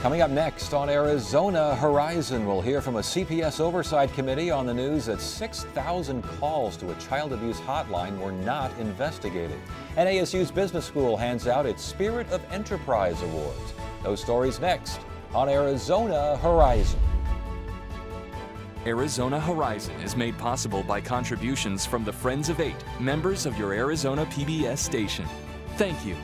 Coming up next on Arizona Horizon, we'll hear from a CPS Oversight Committee on the news that 6,000 calls to a child abuse hotline were not investigated. And ASU's Business School hands out its Spirit of Enterprise Awards. Those stories next on Arizona Horizon. Arizona Horizon is made possible by contributions from the Friends of 8, members of your Arizona PBS station. Thank you.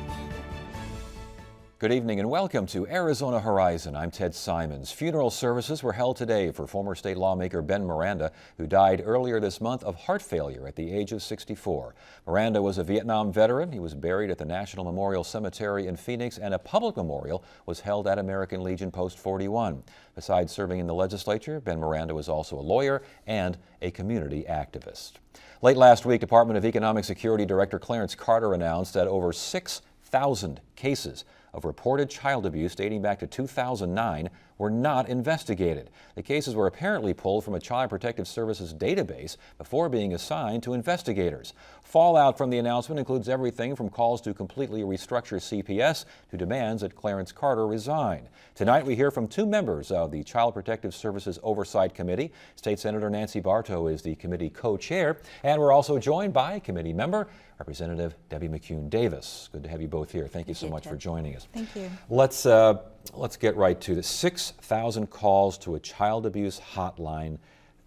Good evening and welcome to Arizona Horizon. I'm Ted Simons. Funeral services were held today for former state lawmaker Ben Miranda, who died earlier this month of heart failure at the age of 64. Miranda was a Vietnam veteran. He was buried at the National Memorial Cemetery in Phoenix, and a public memorial was held at American Legion Post 41. Besides serving in the legislature, Ben Miranda was also a lawyer and a community activist. Late last week, Department of Economic Security Director Clarence Carter announced that over 6,000 cases of reported child abuse dating back to 2009 were not investigated. The cases were apparently pulled from a Child Protective Services database before being assigned to investigators. Fallout from the announcement includes everything from calls to completely restructure CPS to demands that Clarence Carter resign. Tonight we hear from two members of the Child Protective Services Oversight Committee. State Senator Nancy Barto is the committee co-chair, and we're also joined by committee member Representative Debbie McCune Davis. Good to have you both here. Thank you so much for joining us. Thank you. Let's get right to the 6,000 calls to a child abuse hotline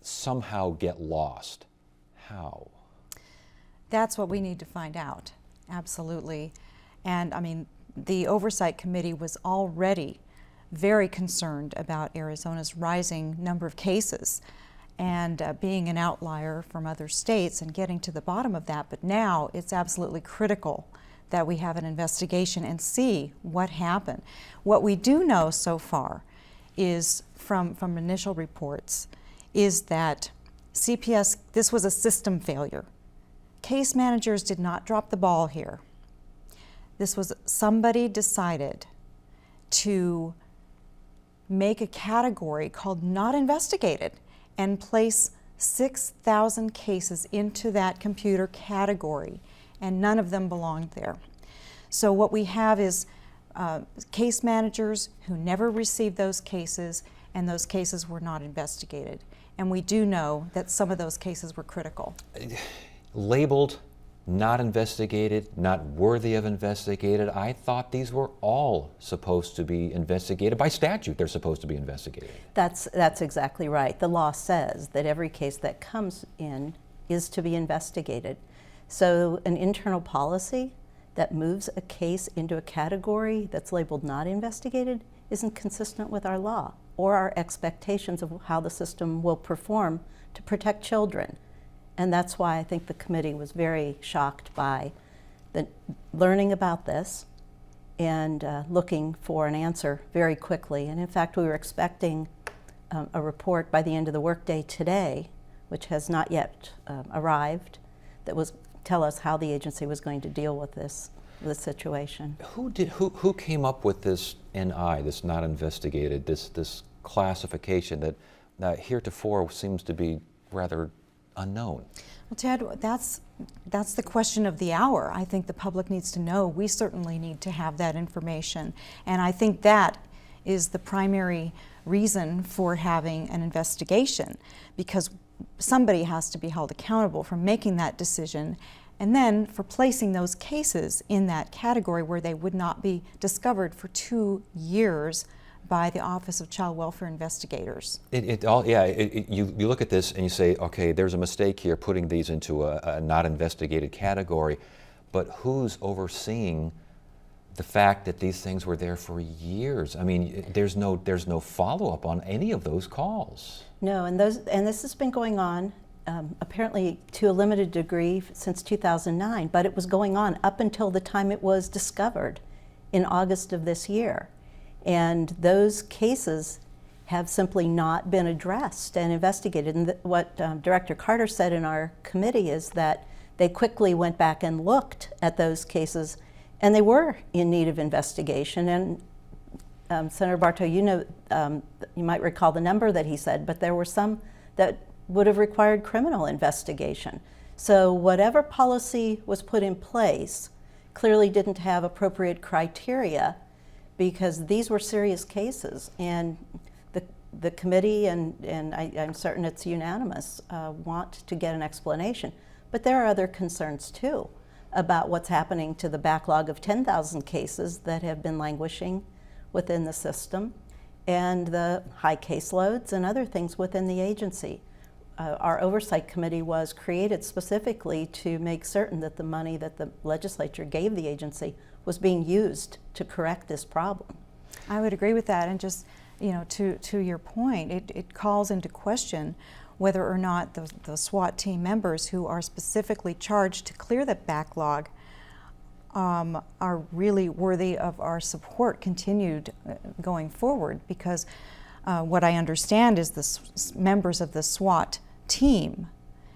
somehow get lost. How? That's what we need to find out. Absolutely. And I mean, the Oversight Committee was already very concerned about Arizona's rising number of cases and being an outlier from other states and getting to the bottom of that. But now it's absolutely critical that we have an investigation and see what happened. What we do know so far is from initial reports is that CPS, this was a system failure. Case managers did not drop the ball here. This was somebody decided to make a category called not investigated and place 6,000 cases into that computer category, and none of them belonged there. So what we have is case managers who never received those cases, and those cases were not investigated. And we do know that some of those cases were critical. Labeled not investigated, not worthy of investigated. I thought these were all supposed to be investigated. By statute, they're supposed to be investigated. That's exactly right. The law says that every case that comes in is to be investigated. So an internal policy that moves a case into a category that's labeled not investigated isn't consistent with our law or our expectations of how the system will perform to protect children. And that's why I think the committee was very shocked by learning about this and looking for an answer very quickly. And in fact, we were expecting a report by the end of the workday today, which has not yet arrived, that was tell us how the agency was going to deal with this situation. Who came up with this NI, this not investigated, this classification that heretofore seems to be rather unknown? Well, Ted, that's the question of the hour. I think the public needs to know. We certainly need to have that information. And I think that is the primary reason for having an investigation, because somebody has to be held accountable for making that decision and then for placing those cases in that category where they would not be discovered for 2 years by the Office of Child Welfare Investigators. You look at this and you say, okay, there's a mistake here putting these into a not investigated category, but who's overseeing the fact that these things were there for years? I mean, there's no follow-up on any of those calls. No, and this has been going on apparently to a limited degree since 2009, but it was going on up until the time it was discovered in August of this year. And those cases have simply not been addressed and investigated. And what Director Carter said in our committee is that they quickly went back and looked at those cases, and they were in need of investigation. And Senator Barto, you might recall the number that he said, but there were some that would have required criminal investigation. So whatever policy was put in place clearly didn't have appropriate criteria because these were serious cases, and the committee, and I'm certain it's unanimous, want to get an explanation. But there are other concerns too about what's happening to the backlog of 10,000 cases that have been languishing within the system, and the high caseloads and other things within the agency. Our oversight committee was created specifically to make certain that the money that the legislature gave the agency was being used to correct this problem. I would agree with that, and just, you know, to your point, it calls into question whether or not the SWAT team members who are specifically charged to clear that backlog are really worthy of our support continued going forward, because what I understand is the members of the SWAT team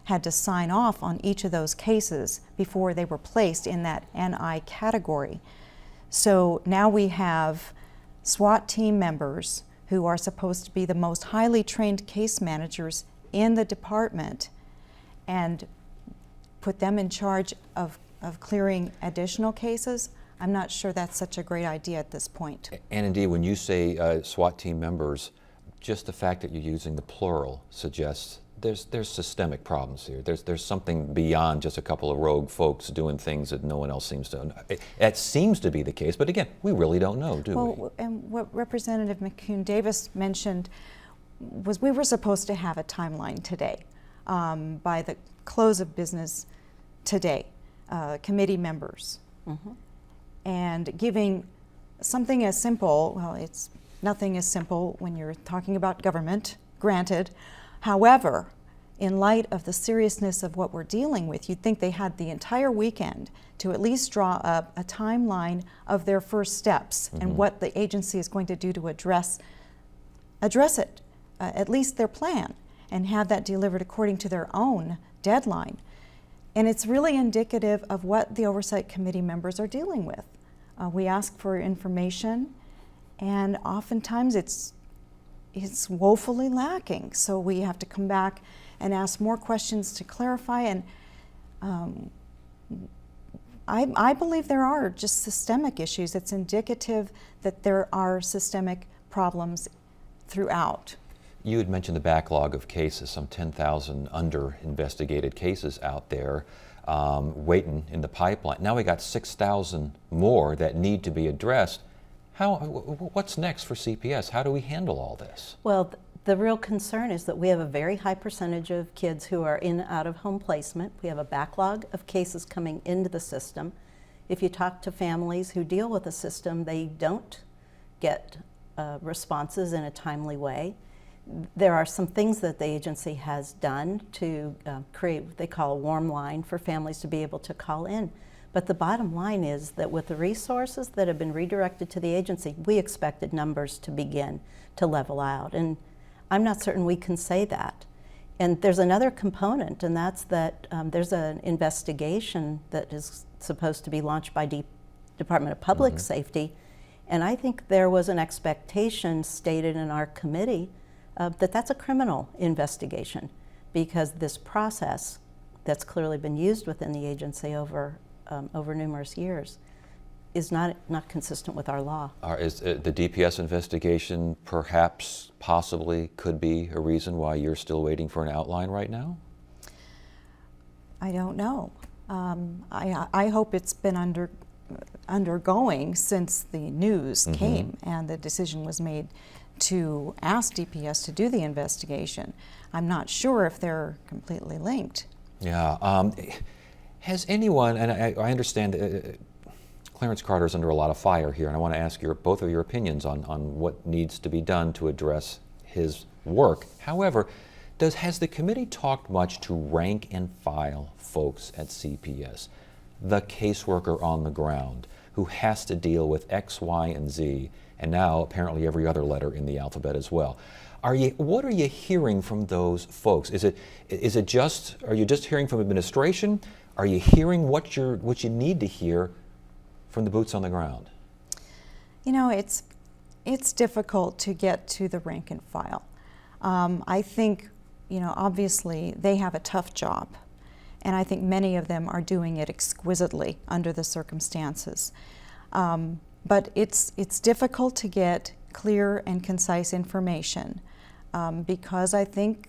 had to sign off on each of those cases before they were placed in that NI category. So now we have SWAT team members who are supposed to be the most highly trained case managers in the department, and put them in charge of clearing additional cases. I'm not sure that's such a great idea at this point. And indeed, when you say SWAT team members, just the fact that you're using the plural suggests there's systemic problems here. There's something beyond just a couple of rogue folks doing things that no one else seems to know. That seems to be the case, but again, we really don't know, do we? Well, and what Representative McCune-Davis mentioned was we were supposed to have a timeline today, by the close of business today, committee members. Mm-hmm. And giving something as simple, well, it's nothing as simple when you're talking about government, granted. However, in light of the seriousness of what we're dealing with, you'd think they had the entire weekend to at least draw up a timeline of their first steps, mm-hmm. and what the agency is going to do to address it, at least their plan, and have that delivered according to their own deadline. And it's really indicative of what the Oversight Committee members are dealing with. We ask for information, and oftentimes it's woefully lacking. So we have to come back and ask more questions to clarify. And I believe there are just systemic issues. It's indicative that there are systemic problems throughout. You had mentioned the backlog of cases, some 10,000 under-investigated cases out there waiting in the pipeline. Now we got 6,000 more that need to be addressed. What's next for CPS? How do we handle all this? Well, the real concern is that we have a very high percentage of kids who are in out-of-home placement. We have a backlog of cases coming into the system. If you talk to families who deal with the system, they don't get responses in a timely way. There are some things that the agency has done to create what they call a warm line for families to be able to call in. But the bottom line is that with the resources that have been redirected to the agency, we expected numbers to begin to level out. And I'm not certain we can say that. And there's another component, and that's that there's an investigation that is supposed to be launched by Department of Public mm-hmm. Safety. And I think there was an expectation stated in our committee that that's a criminal investigation, because this process that's clearly been used within the agency over numerous years is not consistent with our law. Is the DPS investigation perhaps, possibly, could be a reason why you're still waiting for an outline right now? I don't know. I hope it's been undergoing since the news mm-hmm. came and the decision was made to ask DPS to do the investigation. I'm not sure if they're completely linked. Yeah. Has anyone, and I understand Clarence Carter is under a lot of fire here, and I want to ask both of your opinions on what needs to be done to address his work. However, has the committee talked much to rank and file folks at CPS? The caseworker on the ground who has to deal with X, Y, and Z, and now apparently every other letter in the alphabet as well. What are you hearing from those folks? Are you just hearing from administration? Are you hearing what you need to hear from the boots on the ground? You know, it's difficult to get to the rank and file. I think, you know, obviously they have a tough job, and I think many of them are doing it exquisitely under the circumstances. but it's difficult to get clear and concise information because I think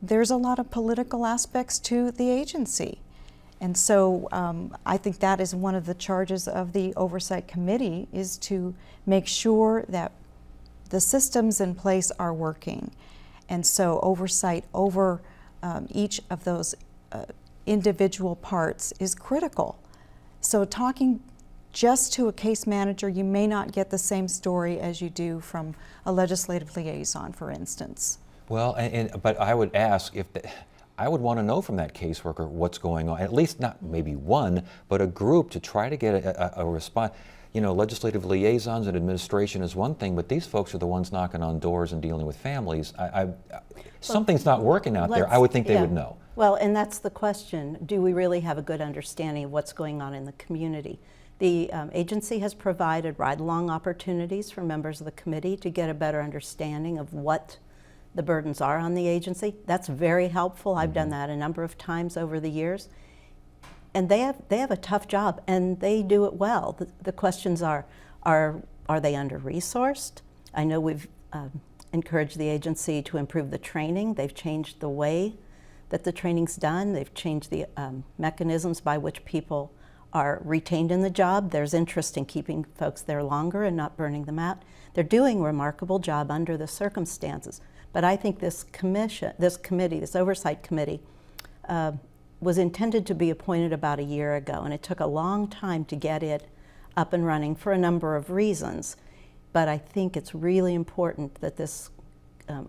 there's a lot of political aspects to the agency. And so I think that is one of the charges of the Oversight Committee, is to make sure that the systems in place are working. And so oversight over each of those individual parts is critical. So talking just to a case manager, you may not get the same story as you do from a legislative liaison, for instance. Well, but I would ask if I would want to know from that caseworker what's going on, at least not maybe one, but a group, to try to get a response. You know, legislative liaisons and administration is one thing, but these folks are the ones knocking on doors and dealing with families. Something's not working out there. I would think they would know. Well, and that's the question. Do we really have a good understanding of what's going on in the community? The agency has provided ride-along opportunities for members of the committee to get a better understanding of what the burdens are on the agency. That's very helpful. I've done that a number of times over the years. And they have a tough job, and they do it well. The questions are they under-resourced? I know we've encouraged the agency to improve the training. They've changed the way that the training's done. They've changed the mechanisms by which people are retained in the job. There's interest in keeping folks there longer and not burning them out. They're doing a remarkable job under the circumstances. But I think this oversight committee, was intended to be appointed about a year ago, and it took a long time to get it up and running for a number of reasons. But I think it's really important that this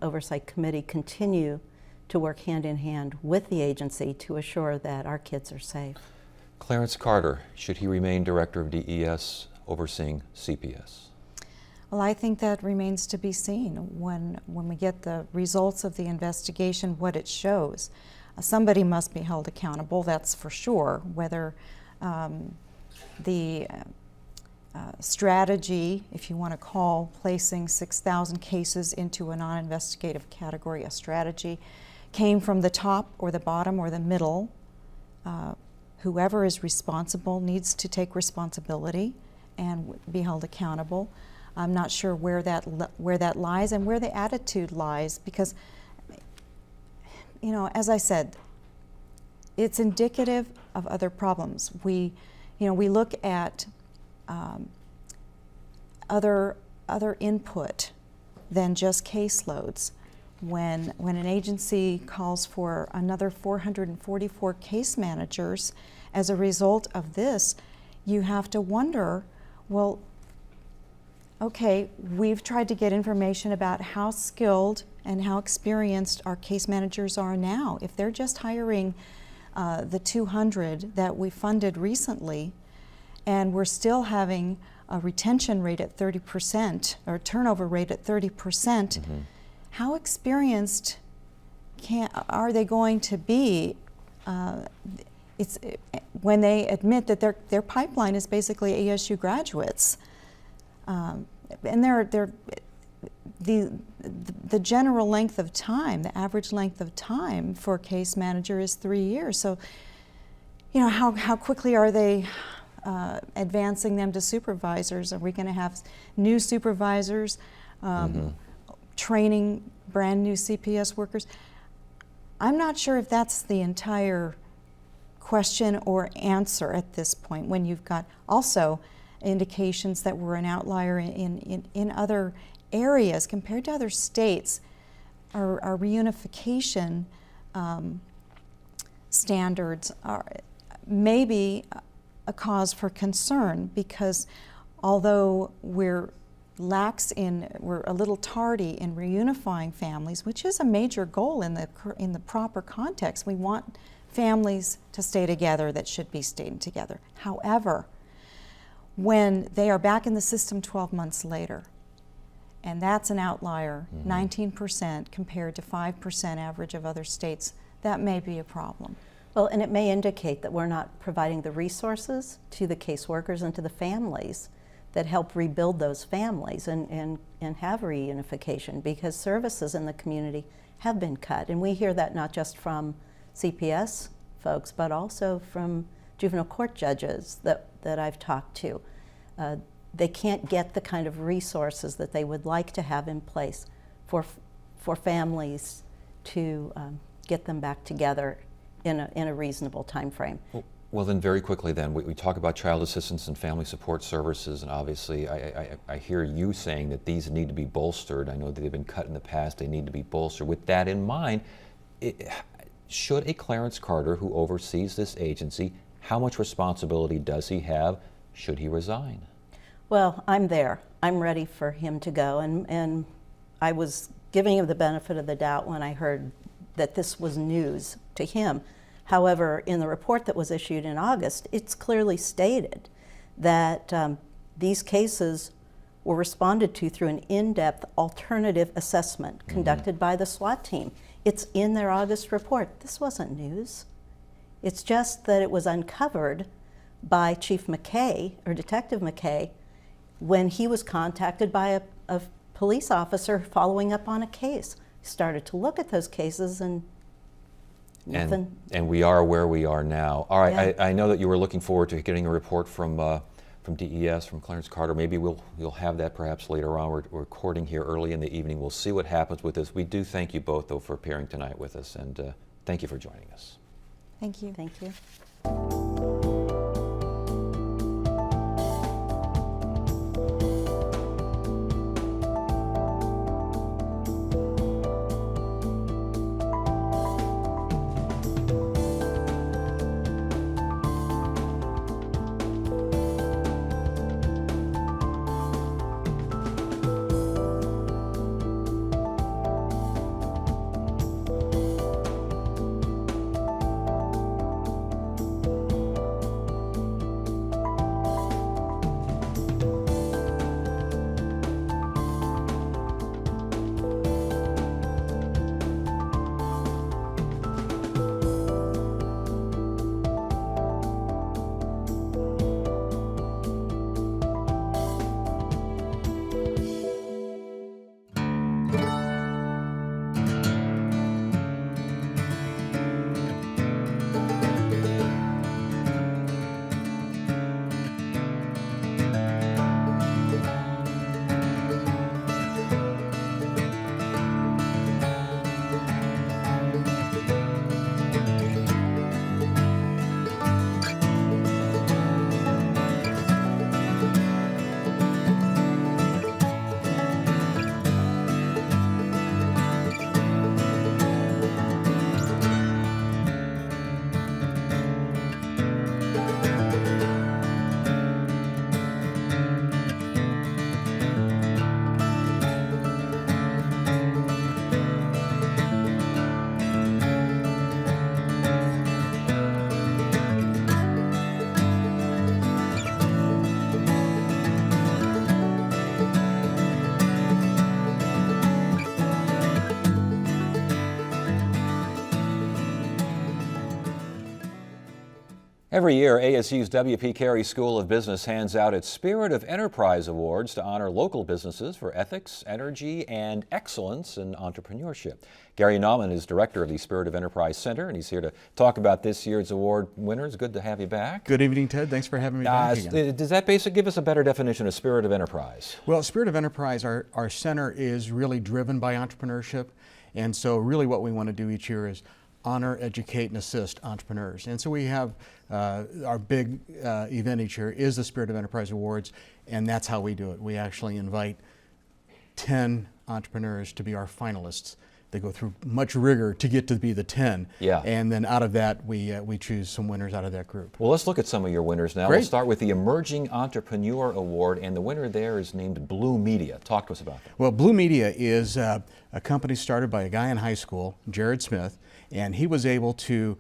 oversight committee continue to work hand in hand with the agency to assure that our kids are safe. Clarence Carter, should he remain director of DES overseeing CPS? Well, I think that remains to be seen when we get the results of the investigation, what it shows. Somebody must be held accountable, that's for sure. Whether the strategy, if you want to call placing 6,000 cases into a non-investigative category a strategy, came from the top or the bottom or the middle, whoever is responsible needs to take responsibility and be held accountable. I'm not sure where that lies and where the attitude lies, because, you know, as I said, it's indicative of other problems. We look at other input than just caseloads. When an agency calls for another 444 case managers as a result of this, you have to wonder, well, okay, we've tried to get information about how skilled and how experienced our case managers are now. If they're just hiring the 200 that we funded recently, and we're still having a retention rate at 30%, or turnover rate at 30%, how experienced are they going to be when they admit that their pipeline is basically ASU graduates? And the general length of time, the average length of time for a case manager is 3 years. So, you know, how quickly are they advancing them to supervisors? Are we going to have new supervisors training brand new CPS workers? I'm not sure if that's the entire question or answer at this point, when you've got also indications that we're an outlier in other areas compared to other states. Our reunification standards are maybe a cause for concern, because although we're a little tardy in reunifying families, which is a major goal in the proper context. We want families to stay together that should be staying together. However, when they are back in the system 12 months later, and that's an outlier, 19% compared to 5% average of other states, that may be a problem. Well, and it may indicate that we're not providing the resources to the caseworkers and to the families that help rebuild those families and have reunification, because services in the community have been cut. And we hear that not just from CPS folks, but also from juvenile court judges that I've talked to. they can't get the kind of resources that they would like to have in place for families to get them back together in a reasonable time frame. Well, then very quickly then, we talk about child assistance and family support services, and obviously I hear you saying that these need to be bolstered. I know that they've been cut in the past, they need to be bolstered. With that in mind, should a Clarence Carter who oversees this agency, how much responsibility does he have? Should he resign? Well, I'm there. I'm ready for him to go, and I was giving him the benefit of the doubt when I heard that this was news to him. However, in the report that was issued in August, it's clearly stated that these cases were responded to through an in-depth alternative assessment conducted by the SWAT team. It's in their August report. This wasn't news. It's just that it was uncovered by Chief McKay, or Detective McKay, when he was contacted by a police officer following up on a case. He started to look at those cases and nothing. And we are where we are now. All right, Yeah. I know that you were looking forward to getting a report from DES, from Clarence Carter. Maybe you'll have that perhaps later on. We're recording here early in the evening. We'll see what happens with this. We do thank you both, though, for appearing tonight with us, and thank you for joining us. Thank you. Thank you. Every year, ASU's W.P. Carey School of Business hands out its Spirit of Enterprise Awards to honor local businesses for ethics, energy, and excellence in entrepreneurship. Gary Nauman is director of the Spirit of Enterprise Center, and he's here to talk about this year's award winners. Good to have you back. Good evening, Ted. Thanks for having me back again. Does that basically give us a better definition of Spirit of Enterprise? Well, Spirit of Enterprise, our center is really driven by entrepreneurship. And so really what we want to do each year is honor, educate, and assist entrepreneurs. And so we have our big event each year is the Spirit of Enterprise Awards, and that's how we do it. We actually invite 10 entrepreneurs to be our finalists. They go through much rigor to get to be the 10. Yeah. And then out of that, we choose some winners out of that group. Well, let's look at some of your winners now. Great. We'll start with the Emerging Entrepreneur Award, and the winner there is named Blue Media. Talk to us about that. Well, Blue Media is a company started by a guy in high school, Jared Smith, and he was able to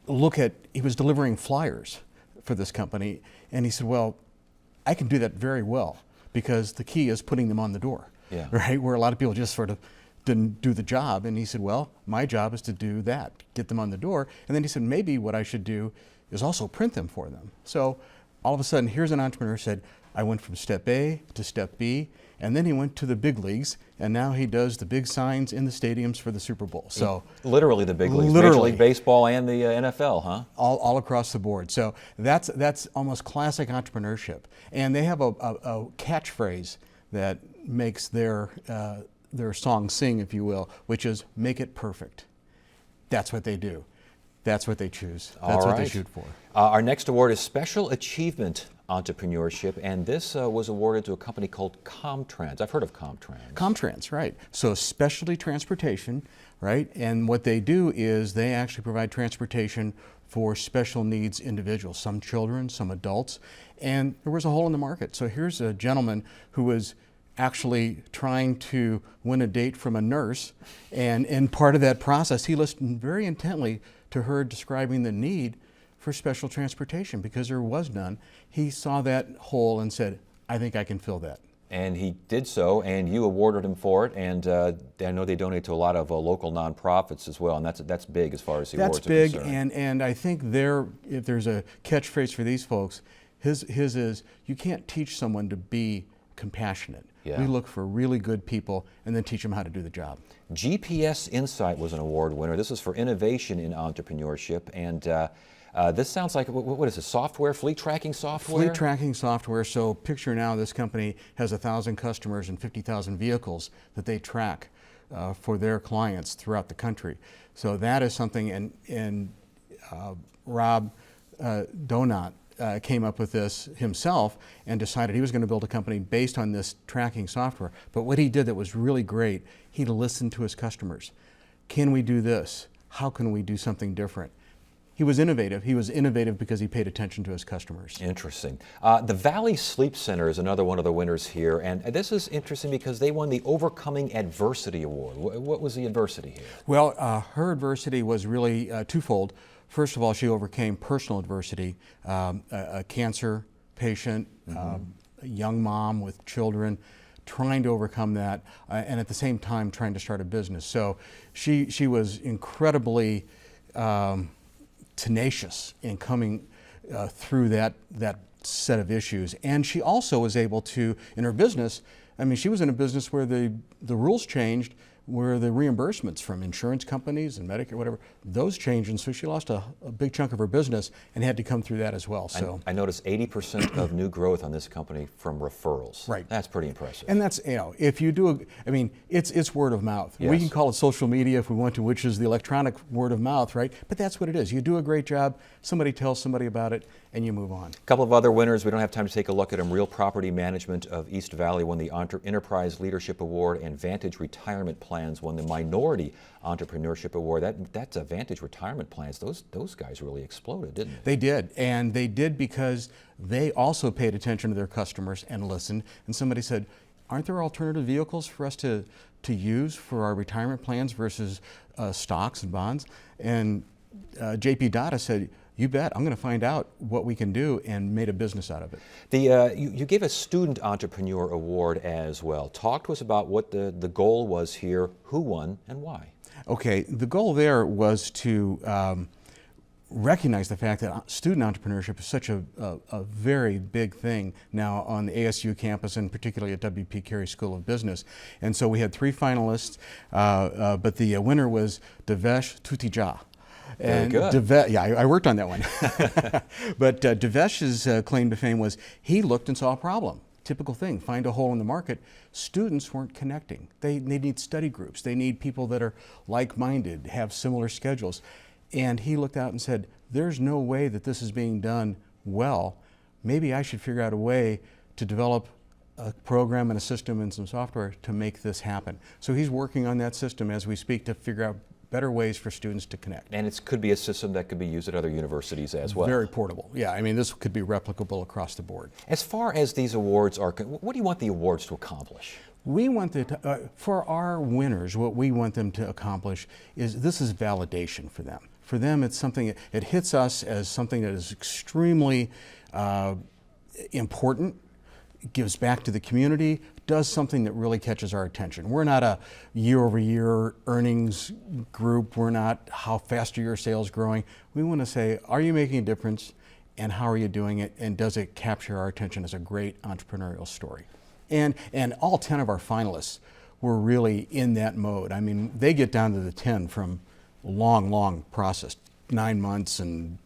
he was delivering flyers for this company, and he said, well, I can do that very well, because the key is putting them on the door, Yeah. right? Where a lot of people just sort of didn't do the job, and he said, well, my job is to do that, get them on the door. And then he said, maybe what I should do is also print them for them. So all of a sudden, here's an entrepreneur who said, I went from step A to step B, and then he went to the big leagues, and now he does the big signs in the stadiums for the Super Bowl. So literally the big leagues, literally. Major League Baseball and the NFL, huh? All across the board. So that's almost classic entrepreneurship. And they have a catchphrase that makes their song sing, if you will, which is "Make it perfect." That's what they do. That's what they choose. That's what they shoot for. Our next award is Special Achievement Entrepreneurship, and this was awarded to a company called Comtrans. I've heard of Comtrans. Comtrans, right. So specialty transportation, right? And what they do is they actually provide transportation for special needs individuals, some children, some adults, and there was a hole in the market. So here's a gentleman who was actually trying to win a date from a nurse, and in part of that process, he listened very intently to her describing the need for special transportation because there was none. He saw that hole and said, I think I can fill that. And he did so, and you awarded him for it, and I know they donate to a lot of local nonprofits as well, and that's big as far as the awards are concerned. That's big, and I think if there's a catchphrase for these folks, his is, you can't teach someone to be compassionate. Yeah. We look for really good people and then teach them how to do the job. GPS Insight was an award winner. This is for innovation in entrepreneurship, and this sounds like, what is it, software, fleet tracking software? Fleet tracking software. So picture now this company has 1,000 customers and 50,000 vehicles that they track for their clients throughout the country. So that is something, and Rob Donat came up with this himself and decided he was going to build a company based on this tracking software. But what he did that was really great, he listened to his customers. Can we do this? How can we do something different? He was innovative. He was innovative because he paid attention to his customers. Interesting. The Valley Sleep Center is another one of the winners here, and this is interesting because they won the Overcoming Adversity Award. What was the adversity here? Well, her adversity was really twofold. First of all, she overcame personal adversity, a cancer patient, a young mom with children, trying to overcome that, and at the same time trying to start a business. So she was incredibly tenacious in coming through that set of issues. And she also was able to, in her business, I mean, she was in a business where the rules changed, where the reimbursements from insurance companies and Medicare, whatever, those changed, and so she lost a big chunk of her business and had to come through that as well. So I noticed 80% of new growth on this company from referrals. Right. That's pretty impressive. And that's, if you do, it's word of mouth. Yes. We can call it social media if we want to, which is the electronic word of mouth, right? But that's what it is. You do a great job, somebody tells somebody about it, and you move on. A couple of other winners, we don't have time to take a look at them. Real Property Management of East Valley won the Enterprise Leadership Award, and Vantage Retirement Plans won the Minority Entrepreneurship Award. That's a Vantage Retirement Plans. Those guys really exploded, didn't they? They did, and they did because they also paid attention to their customers and listened. And somebody said, aren't there alternative vehicles for us to use for our retirement plans versus stocks and bonds? And JP Data said, you bet, I'm going to find out what we can do, and made a business out of it. You gave a Student Entrepreneur Award as well. Talk to us about what the goal was here, who won, and why. Okay, the goal there was to recognize the fact that student entrepreneurship is such a very big thing now on the ASU campus, and particularly at W.P. Carey School of Business. And so we had 3 finalists, but the winner was Devesh Tutija. Very good. I worked on that one. But Devesh's claim to fame was he looked and saw a problem. Typical thing, find a hole in the market. Students weren't connecting. They need study groups. They need people that are like-minded, have similar schedules. And he looked out and said, there's no way that this is being done well. Maybe I should figure out a way to develop a program and a system and some software to make this happen. So he's working on that system as we speak to figure out better ways for students to connect. And it could be a system that could be used at other universities as well. Very portable. Yeah, I mean, this could be replicable across the board. As far as these awards are, what do you want the awards to accomplish? We want for our winners, what we want them to accomplish is this is validation for them. For them, it's something, it hits us as something that is extremely important, gives back to the community, does something that really catches our attention. We're not a year-over-year earnings group. We're not how fast are your sales growing. We want to say, are you making a difference, and how are you doing it, and does it capture our attention as a great entrepreneurial story? And all 10 of our finalists were really in that mode. I mean, they get down to the 10 from a long process, 9 months and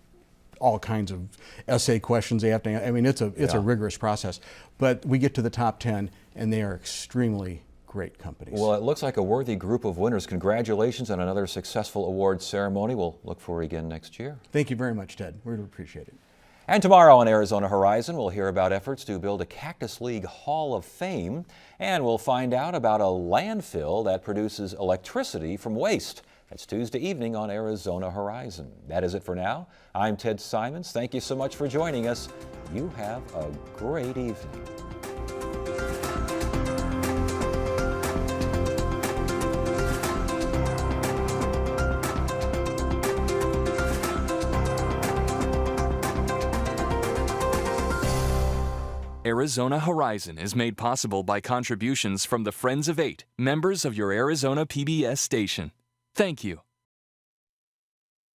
all kinds of essay questions they have to. I mean, it's a rigorous process. But we get to the top 10, and they are extremely great companies. Well, it looks like a worthy group of winners. Congratulations on another successful awards ceremony. We'll look for you again next year. Thank you very much, Ted. We really appreciate it. And tomorrow on Arizona Horizon, we'll hear about efforts to build a Cactus League Hall of Fame, and we'll find out about a landfill that produces electricity from waste. That's Tuesday evening on Arizona Horizon. That is it for now. I'm Ted Simons. Thank you so much for joining us. You have a great evening. Arizona Horizon is made possible by contributions from the Friends of 8, members of your Arizona PBS station. Thank you.